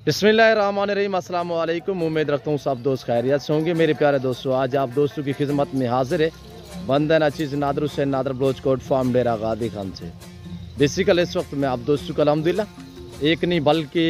बिस्मिल्लाहिर्रहमानिर्रहीम, अस्सलाम वालेकुम। उम्मीद रखता हूँ सब दोस्त खैरियत से होंगे। मेरे प्यारे दोस्तों, आज आप दोस्तों की खिदमत में हाजिर है बंदन अचीज़ नादर हुसैन नादर बलोच कोट फार्म डेरा गादी खान से। बेसिकल इस वक्त मैं आप दोस्तों को अल्हम्दुलिल्लाह एक नहीं बल्कि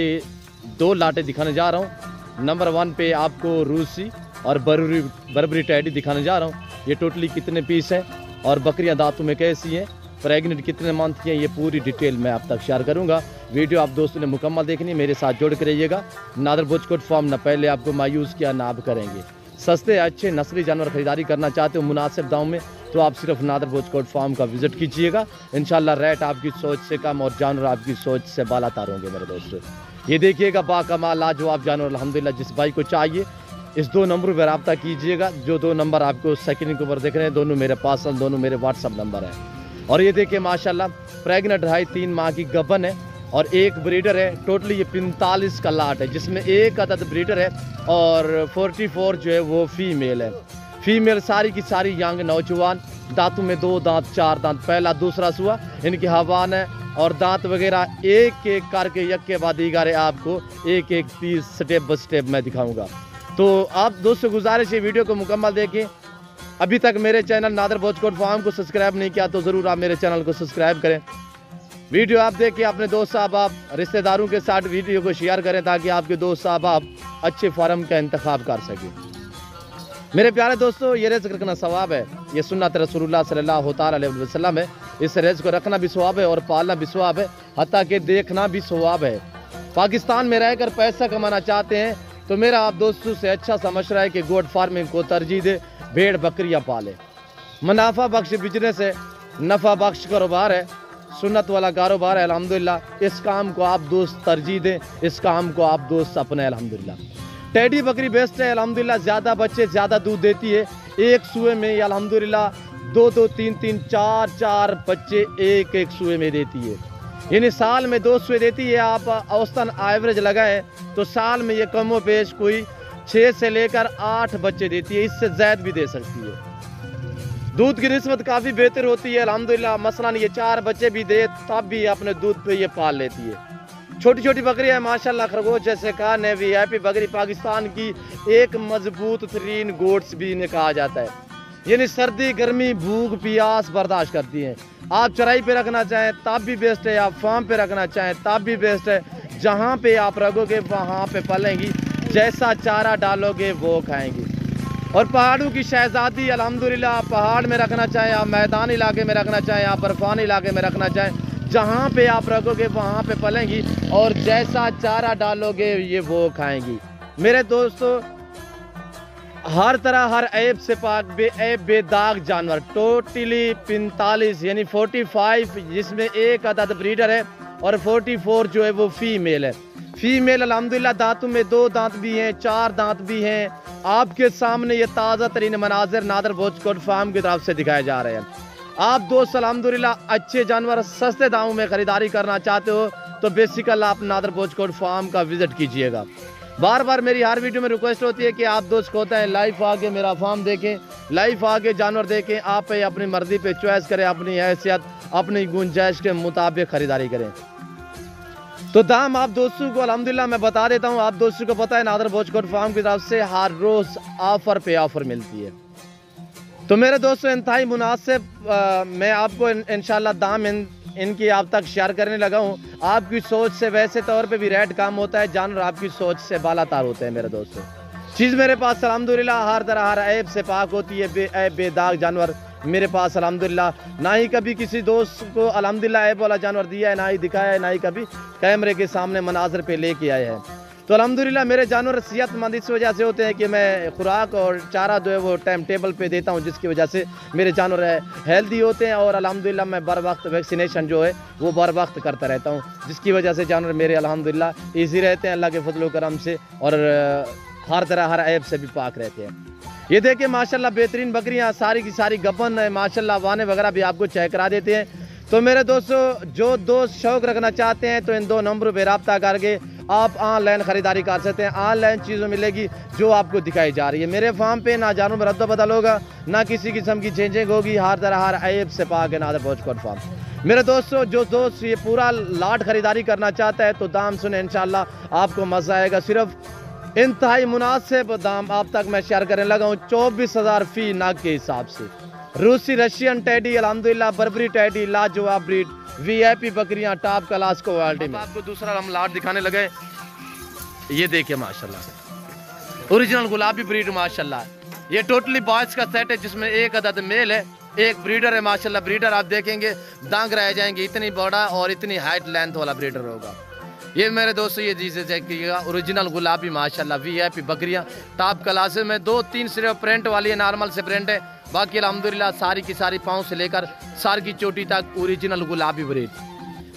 दो लाटे दिखाने जा रहा हूँ। नंबर 1 पे आपको रूसी और बर्बरी टैडी दिखाने जा रहा हूँ। ये टोटली कितने पीस है और बकरियाँ दांतों में कैसी हैं, प्रेगनेंट कितने मंथ की हैं, ये पूरी डिटेल मैं आप तक शेयर करूंगा। वीडियो आप दोस्तों ने मुकम्मल देखनी है, मेरे साथ जुड़ कर रहिएगा। नादर बोचकोट फार्म न पहले आपको मायूस किया ना आप करेंगे। सस्ते अच्छे नस्ली जानवर खरीदारी करना चाहते हो मुनासिब दाम में, तो आप सिर्फ नादर बोचकोट फार्म का विजिट कीजिएगा। इंशाल्लाह रेट आपकी सोच से कम और जानवर आपकी सोच से बालातर होंगे मेरे दोस्तों। ये देखिएगा बाकमाल लाजवाब जानवर अल्हम्दुलिल्लाह। जिस भाई को चाहिए इस 2 नंबरों पर रब्ता कीजिएगा। जो 2 नंबर आपको सेकंड के ऊपर देख रहे हैं, दोनों मेरे पास हैं, दोनों मेरे व्हाट्सअप नंबर हैं। और ये देखिए माशाल्लाह प्रेग्नेंट 2.5-3 माह की गबन है और एक ब्रीडर है। टोटली ये 45 का लाट है, जिसमें एक अदद ब्रीडर है और 44 जो है वो फीमेल है। फीमेल सारी की सारी यंग नौजवान, दांतों में 2 दांत 4 दांत, पहला दूसरा सुआ इनकी हवान है और दांत वगैरह एक एक करके यक के बाद दीगारे आपको एक एक पीस स्टेप बाय स्टेप मैं दिखाऊंगा। तो आप दोस्तों गुजारिश है वीडियो को मुकम्मल देखें। अभी तक मेरे चैनल नादर बोचकोट फार्म को सब्सक्राइब नहीं किया तो ज़रूर आप मेरे चैनल को सब्सक्राइब करें। वीडियो आप देख के अपने दोस्त साहब आप रिश्तेदारों के साथ वीडियो को शेयर करें ताकि आपके दोस्त साहब आप अच्छे फार्म का इंतखाब कर सकें। मेरे प्यारे दोस्तों, ये रिज़्क़ रखना सवाब है, ये सुन्नत रसूलुल्लाह सल्लल्लाहु अलैहि वसल्लम है। इस रिज़्क़ को रखना भी सवाब है और पालना भी सवाब है, हत्ता कि देखना भी सवाब है। पाकिस्तान में रहकर पैसा कमाना चाहते हैं तो मेरा आप दोस्तों से अच्छा समझ रहा है कि गोट फार्मिंग को तरजीह दे, भेड़ बकरियां पाले। मुनाफा बख्श बिजनेस है, नफ़ा बख्श कारोबार है, सुन्नत वाला कारोबार है अल्हम्दुलिल्लाह। इस काम को आप दोस्त तरजीह दें, इस काम को आप दोस्त अपने अल्हम्दुलिल्लाह। टैडी बकरी बेस्ट है अल्हम्दुलिल्लाह, ज़्यादा बच्चे ज़्यादा दूध देती है। एक सुए में अल्हम्दुलिल्लाह 2-2, 3-3, 4-4 बच्चे एक एक सुए में देती है। यानी साल में 2 सुए देती है। आप औसतन एवरेज लगाएं तो साल में ये कमो पेश कोई 6 से लेकर 8 बच्चे देती है, इससे ज़्यादा भी दे सकती है। दूध की निस्बत काफ़ी बेहतर होती है अल्हम्दुलिल्लाह। मसलन ये 4 बच्चे भी दे तब भी अपने दूध पे ये पाल लेती है। छोटी छोटी बकरियाँ माशाल्लाह, खरगोश जैसे का नेवी हैप्पी बकरी पाकिस्तान की एक मजबूत तरीन गोट्स भी इन्हें कहा जाता है। यानी सर्दी गर्मी भूख प्यास बर्दाश्त करती हैं। आप चराई पे रखना चाहें तब भी बेस्ट है, आप फार्म पे रखना चाहें तब भी बेस्ट है। जहाँ पे आप रखोगे वहाँ पे पलेंगी, जैसा चारा डालोगे वो खाएंगी। और पहाड़ों की शहजादी अल्हम्दुलिल्लाह, पहाड़ में रखना चाहें आप, मैदान इलाके में रखना चाहें आप, बर्फानी इलाके में रखना चाहें, जहाँ पे आप रखोगे वहाँ पे पलेंगी और जैसा चारा डालोगे ये वो खाएंगी। मेरे दोस्तों, हर तरह हर ऐब से पाक बेऐब बेदाग जानवर टोटली 45 यानी 45, जिसमें एक अदद ब्रीडर है और 44 जो है वो फीमेल है। फीमेल अल्हम्दुलिल्लाह दांतों में 2 दांत भी हैं, 4 दांत भी हैं। आपके सामने ये ताज़ा तरीन मनाजिर नादर बोचकोट फार्म की तरफ से दिखाए जा रहे हैं। आप दोस्त अल्हम्दुलिल्लाह अच्छे जानवर सस्ते दामों में ख़रीदारी करना चाहते हो तो बेसिकल आप नादर बोचकोट फार्म का विजिट कीजिएगा। बार बार मेरी हर वीडियो में रिक्वेस्ट होती है कि आप दोस्त को होता है लाइव आके मेरा फार्म देखें, लाइव आके जानवर देखें, आप अपनी मर्जी पे चॉइस करें, अपनी हैसियत अपनी गुंजाइश के मुताबिक ख़रीदारी करें। तो दाम आप दोस्तों को अल्हम्दुलिल्लाह मैं बता देता हूँ। आप दोस्तों को पता है नादर बोचकोट फार्म की तरफ से हर रोज़ ऑफ़र पे ऑफ़र मिलती है। तो मेरे दोस्तों इंतहाई मुनासिब मैं आपको इंशाल्लाह दाम इनकी आप तक शेयर करने लगा हूँ। आपकी सोच से वैसे तौर पे भी रेट कम होता है, जानवर आपकी सोच से बालातर होते हैं मेरे दोस्तों। चीज़ मेरे पास अल्हम्दुलिल्लाह हर तरह हर ऐब से पाक होती है, बेऐब बेदाग जानवर मेरे पास अल्हम्दुलिल्लाह। ना ही कभी किसी दोस्त को अल्हम्दुलिल्लाह ऐब वाला जानवर दिया है, ना ही दिखाया है, ना ही कभी कैमरे के सामने मनाजर पे लेके आए हैं। तो अल्हम्दुलिल्लाह मेरे जानवर सेहतमंद इस वजह से होते हैं कि मैं खुराक और चारा जो है वो टाइम टेबल पे देता हूँ, जिसकी वजह से मेरे जानवर हेल्दी होते हैं। और अल्हम्दुलिल्लाह मैं बर वक्त वैक्सीनेशन जो है वो बर वक्त करता रहता हूँ, जिसकी वजह से जानवर मेरे अल्हम्दुलिल्लाह ईजी रहते हैं अल्लाह के फजल करम से और हर तरह हर ऐब से भी पाक रहते हैं। ये देखिए माशाल्लाह बेहतरीन बकरियाँ सारी की सारी गबन है माशाल्लाह, वाने वगैरह भी आपको चेक करा देते हैं। तो मेरे दोस्तों, जो दोस्त शौक़ रखना चाहते हैं तो इन 2 नंबरों पर रब्ता करके आप ऑनलाइन ख़रीदारी कर सकते हैं। ऑनलाइन चीज़ों मिलेगी जो आपको दिखाई जा रही है। मेरे फार्म पे ना जानवर में रद्द बदल होगा, ना किसी किस्म की चेंजिंग होगी, हर तरह हर ऐब से पाक है नादर बोचकोट फार्म। میرے دوستوں جو دوست یہ پورا لاٹ خریداری کرنا چاہتا ہے تو دام سنیں انشاءاللہ آپ کو مزہ آئے گا. صرف انتہائی مناسب دام آپ تک میں شیئر کرنے لگا ہوں. 24,000 فی ناگ کے حساب سے. روسی رشین ٹیڈی الحمدللہ بربری ٹیڈی لاجواب بریڈ وی آئی پی بکریاں ٹاپ کلاس کوالٹی میں. آپ کو دوسرا ہم لاٹ دکھانے لگے. یہ دیکھیں ماشاءاللہ اوریجنل گلابی بریڈ ماشاءاللہ. یہ ٹوٹلی بوائز کا سیٹ ہے جس میں ایک عدد میل ہے ایک بریڈر ہے ماشاءاللہ. بریڈر آپ دیکھیں گے دانگ رہ جائیں گے اتنی بڑا اور اتنی ہائٹ لینتھ والا بریڈر ہوگا. یہ میرے دوستو یہ چیزیں چیک کیجیے گا. اوریجنل گلابی ماشاءاللہ وی آئی پی بکریاں ٹاپ کلاس میں 2-3 صرف پرنٹ والی ہے نارمل سے پرنٹ ہے. باقی الحمدللہ ساری کی ساری پاؤں سے لے کر سار کی چوٹی تک اوریجنل گلابی بریڈ.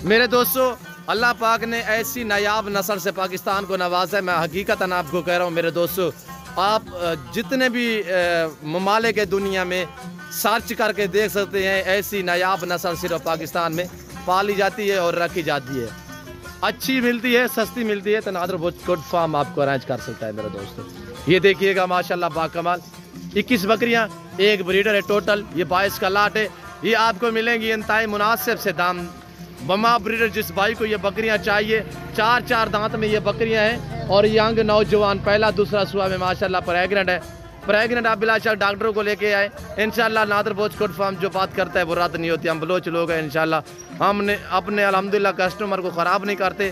میرے دوستو اللہ پاک نے ایسی نایاب نسل سے پاکستان کو نوازا ہے. میں حقیقتاً آپ کو کہہ رہا ہوں میرے دوستو آپ جتنے بھی ممالک دنیا میں سرچ کر کے دیکھ سکتے ہیں ایسی نایاب نسل صرف پاکستان میں پالی جاتی ہے اور رکھی جاتی ہے. اچھی ملتی ہے سستی ملتی ہے تو نادر بلوچ کوڈ فارم آپ کو ارینج کر سکتا ہے میرے دوستو. یہ دیکھیے گا ماشاءاللہ باکمال 21 بکریاں ایک بریڈر ہے ٹوٹل. یہ 22 کا لاٹ ہے. یہ آپ کو ملیں گی انتہائی مناسب سے دام. بما بریڈر جس بھائی کو یہ بکریاں چاہیے 4 دانت میں یہ بکریاں ہیں اور ینگ نوجوان پہلا دوسرا سوا میں ماشاءاللہ پریگننٹ ہے. پریگننٹ آپ بلا شک ڈاکٹروں کو لے کے آئے انشاءاللہ. نادر بلوچ کوڈ فارم جو بات کرتا ہے وہ رد نہیں ہوتی. ہم بلوچ لوگ ہیں انشاءاللہ. ہم نے اپنے الحمدللہ کسٹمر کو خراب نہیں کرتے.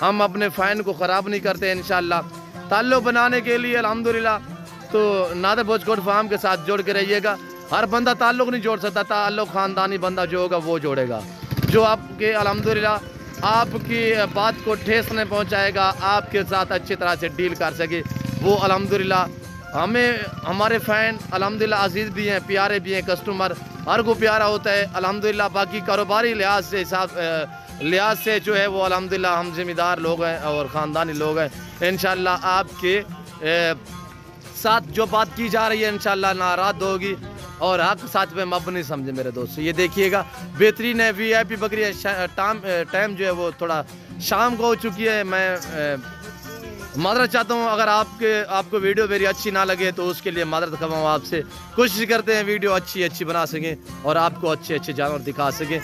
ہم اپنے فین کو خراب نہیں کرتے انشاءاللہ. تعلق بنانے کے لیے الحمدللہ تو نادر بلوچ کوڈ فارم کے ساتھ جوڑ کے رہیے گا. ہر بندہ تعلق نہیں جوڑ سکتا. تعلق خاندانی بندہ جو ہوگا وہ جوڑے گا جو آپ کے الحمدللہ آپ کی بات کو ٹھیس نہیں پہنچائے گا آپ کے ساتھ اچھی طرح سے ڈیل کر سکے وہ الحمدللہ. ہمیں ہمارے فین الحمدللہ عزیز بھی ہیں پیارے بھی ہیں. کسٹمر ہر کو پیارا ہوتا ہے الحمدللہ. باقی کاروباری لحاظ سے جو ہے وہ الحمدللہ ہم ذمہ دار لوگ ہیں اور خاندانی لوگ ہیں انشاءاللہ. آپ کے ساتھ جو بات کی جا رہی ہے انشاءاللہ ناراض ہوگی اور حق ساتھ میں مبنی سمجھے میرے دوست. یہ دیکھیے گا بہترین ہے وی آئی پی بکری ہے. ٹائم جو ہے وہ تھوڑا شام کو ہو چکی ہے. میں معذرت چاہتا ہوں اگر آپ کو ویڈیو میری اچھی نہ لگے تو اس کے لیے معذرت کرواؤں آپ سے. کوشش کرتے ہیں ویڈیو اچھی بنا سکیں اور آپ کو اچھے جانور دکھا سکیں.